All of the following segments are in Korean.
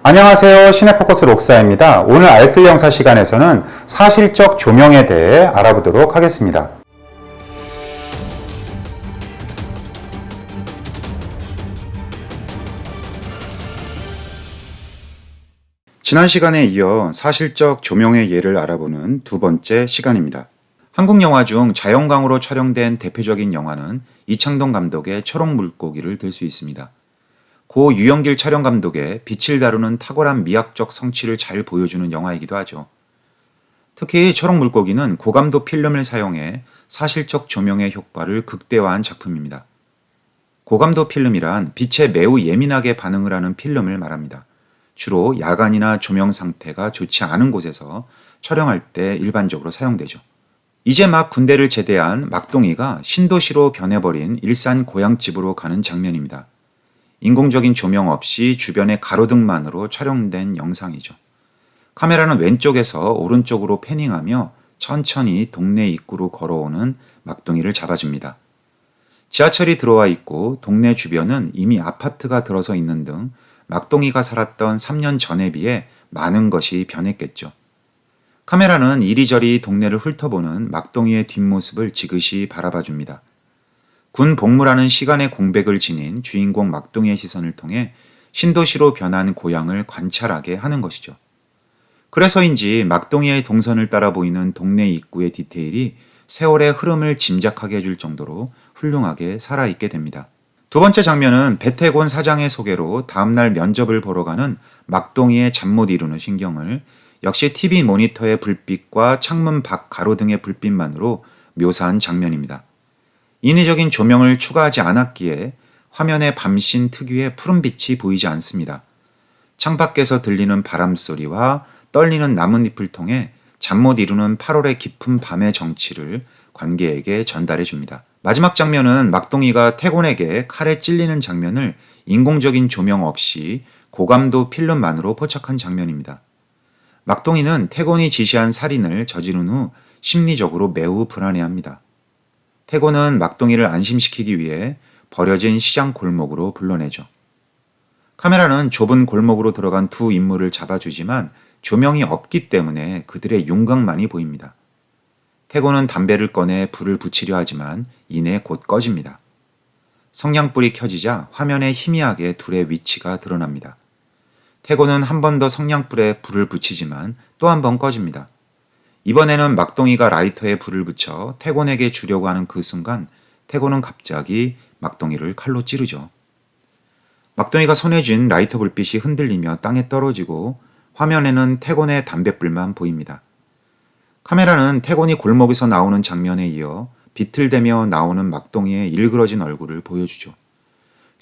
안녕하세요. 시네포커스 록사입니다. 오늘 알쓸 영사 시간에서는 사실적 조명에 대해 알아보도록 하겠습니다. 지난 시간에 이어 사실적 조명의 예를 알아보는 두 번째 시간입니다. 한국 영화 중 자연광으로 촬영된 대표적인 영화는 이창동 감독의 초록물고기를 들 수 있습니다. 고 유영길 촬영 감독의 빛을 다루는 탁월한 미학적 성취를 잘 보여주는 영화이기도 하죠. 특히 초록물고기는 고감도 필름을 사용해 사실적 조명의 효과를 극대화한 작품입니다. 고감도 필름이란 빛에 매우 예민하게 반응을 하는 필름을 말합니다. 주로 야간이나 조명 상태가 좋지 않은 곳에서 촬영할 때 일반적으로 사용되죠. 이제 막 군대를 제대한 막동이가 신도시로 변해버린 일산 고향집으로 가는 장면입니다. 인공적인 조명 없이 주변의 가로등만으로 촬영된 영상이죠. 카메라는 왼쪽에서 오른쪽으로 패닝하며 천천히 동네 입구로 걸어오는 막동이를 잡아줍니다. 지하철이 들어와 있고 동네 주변은 이미 아파트가 들어서 있는 등 막동이가 살았던 3년 전에 비해 많은 것이 변했겠죠. 카메라는 이리저리 동네를 훑어보는 막동이의 뒷모습을 지그시 바라봐줍니다. 군 복무라는 시간의 공백을 지닌 주인공 막동이의 시선을 통해 신도시로 변한 고향을 관찰하게 하는 것이죠. 그래서인지 막동이의 동선을 따라 보이는 동네 입구의 디테일이 세월의 흐름을 짐작하게 해줄 정도로 훌륭하게 살아있게 됩니다. 두 번째 장면은 배태곤 사장의 소개로 다음날 면접을 보러 가는 막동이의 잠 못 이루는 신경을 역시 TV 모니터의 불빛과 창문 밖 가로등의 불빛만으로 묘사한 장면입니다. 인위적인 조명을 추가하지 않았기에 화면에 밤신 특유의 푸른빛이 보이지 않습니다. 창밖에서 들리는 바람소리와 떨리는 나뭇잎을 통해 잠 못 이루는 8월의 깊은 밤의 정취를 관객에게 전달해 줍니다. 마지막 장면은 막동이가 태곤에게 칼에 찔리는 장면을 인공적인 조명 없이 고감도 필름만으로 포착한 장면입니다. 막동이는 태곤이 지시한 살인을 저지른 후 심리적으로 매우 불안해합니다. 태곤은 막동이를 안심시키기 위해 버려진 시장 골목으로 불러내죠. 카메라는 좁은 골목으로 들어간 두 인물을 잡아주지만 조명이 없기 때문에 그들의 윤곽만이 보입니다. 태곤은 담배를 꺼내 불을 붙이려 하지만 이내 곧 꺼집니다. 성냥불이 켜지자 화면에 희미하게 둘의 위치가 드러납니다. 태곤은 한 번 더 성냥불에 불을 붙이지만 또 한 번 꺼집니다. 이번에는 막동이가 라이터에 불을 붙여 태곤에게 주려고 하는 그 순간 태곤은 갑자기 막동이를 칼로 찌르죠. 막동이가 손에 쥔 라이터 불빛이 흔들리며 땅에 떨어지고 화면에는 태곤의 담뱃불만 보입니다. 카메라는 태곤이 골목에서 나오는 장면에 이어 비틀대며 나오는 막동이의 일그러진 얼굴을 보여주죠.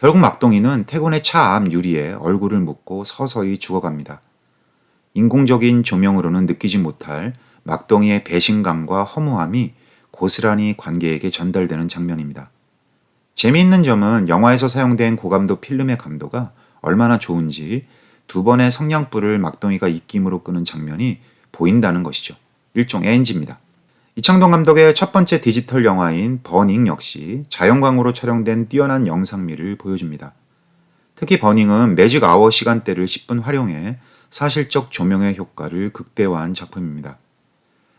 결국 막동이는 태곤의 차 앞 유리에 얼굴을 묻고 서서히 죽어갑니다. 인공적인 조명으로는 느끼지 못할 막동이의 배신감과 허무함이 고스란히 관객에게 전달되는 장면입니다. 재미있는 점은 영화에서 사용된 고감도 필름의 감도가 얼마나 좋은지 두 번의 성냥불을 막동이가 입김으로 끄는 장면이 보인다는 것이죠. 일종의 NG입니다. 이창동 감독의 첫 번째 디지털 영화인 버닝 역시 자연광으로 촬영된 뛰어난 영상미를 보여줍니다. 특히 버닝은 매직 아워 시간대를 10분 활용해 사실적 조명의 효과를 극대화한 작품입니다.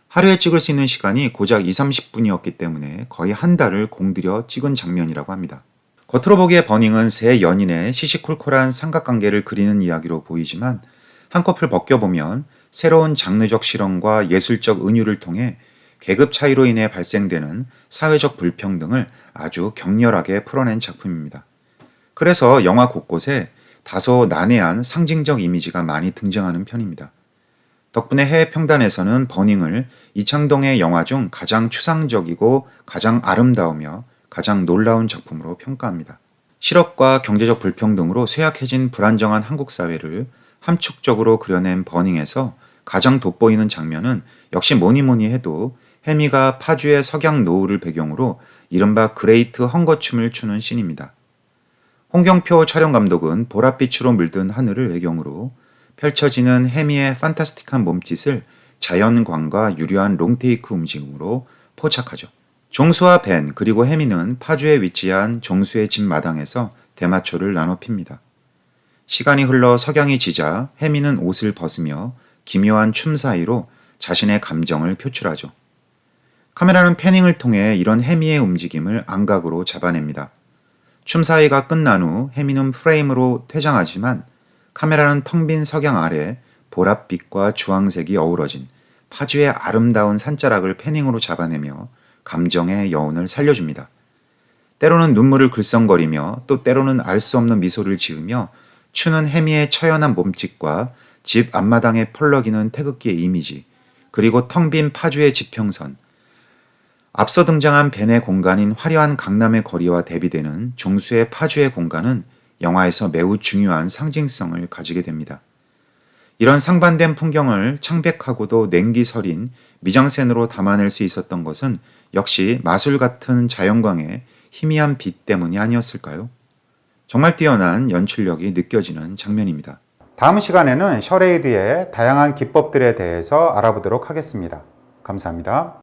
하루에 찍을 수 있는 시간이 고작 20-30분이었기 때문에 거의 한 달을 공들여 찍은 장면이라고 합니다. 겉으로 보기에 버닝은 세 연인의 시시콜콜한 삼각관계를 그리는 이야기로 보이지만 한꺼풀 벗겨보면 새로운 장르적 실험과 예술적 은유를 통해 계급 차이로 인해 발생되는 사회적 불평등을 아주 격렬하게 풀어낸 작품입니다. 그래서 영화 곳곳에 다소 난해한 상징적 이미지가 많이 등장하는 편입니다. 덕분에 해외 평단에서는 버닝을 이창동의 영화 중 가장 추상적이고 가장 아름다우며 가장 놀라운 작품으로 평가합니다. 실업과 경제적 불평등으로 쇠약해진 불안정한 한국 사회를 함축적으로 그려낸 버닝에서 가장 돋보이는 장면은 역시 뭐니뭐니 해도 해미가 파주의 석양 노을을 배경으로 이른바 그레이트 헝거춤을 추는 씬입니다. 홍경표 촬영 감독은 보랏빛으로 물든 하늘을 배경으로 펼쳐지는 해미의 판타스틱한 몸짓을 자연광과 유려한 롱테이크 움직임으로 포착하죠. 종수와 벤 그리고 해미는 파주에 위치한 종수의 집 마당에서 대마초를 나눠 핍니다. 시간이 흘러 석양이 지자 해미는 옷을 벗으며 기묘한 춤 사이로 자신의 감정을 표출하죠. 카메라는 패닝을 통해 이런 해미의 움직임을 안각으로 잡아냅니다. 춤 사이가 끝난 후 해미는 프레임으로 퇴장하지만 카메라는 텅 빈 석양 아래 보랏빛과 주황색이 어우러진 파주의 아름다운 산자락을 패닝으로 잡아내며 감정의 여운을 살려줍니다. 때로는 눈물을 글썽거리며 또 때로는 알 수 없는 미소를 지으며 추는 해미의 처연한 몸짓과 집 앞마당에 펄럭이는 태극기의 이미지, 그리고 텅 빈 파주의 지평선, 앞서 등장한 벤의 공간인 화려한 강남의 거리와 대비되는 종수의 파주의 공간은 영화에서 매우 중요한 상징성을 가지게 됩니다. 이런 상반된 풍경을 창백하고도 냉기서린 미장센으로 담아낼 수 있었던 것은 역시 마술 같은 자연광의 희미한 빛 때문이 아니었을까요? 정말 뛰어난 연출력이 느껴지는 장면입니다. 다음 시간에는 셔레이드의 다양한 기법들에 대해서 알아보도록 하겠습니다. 감사합니다.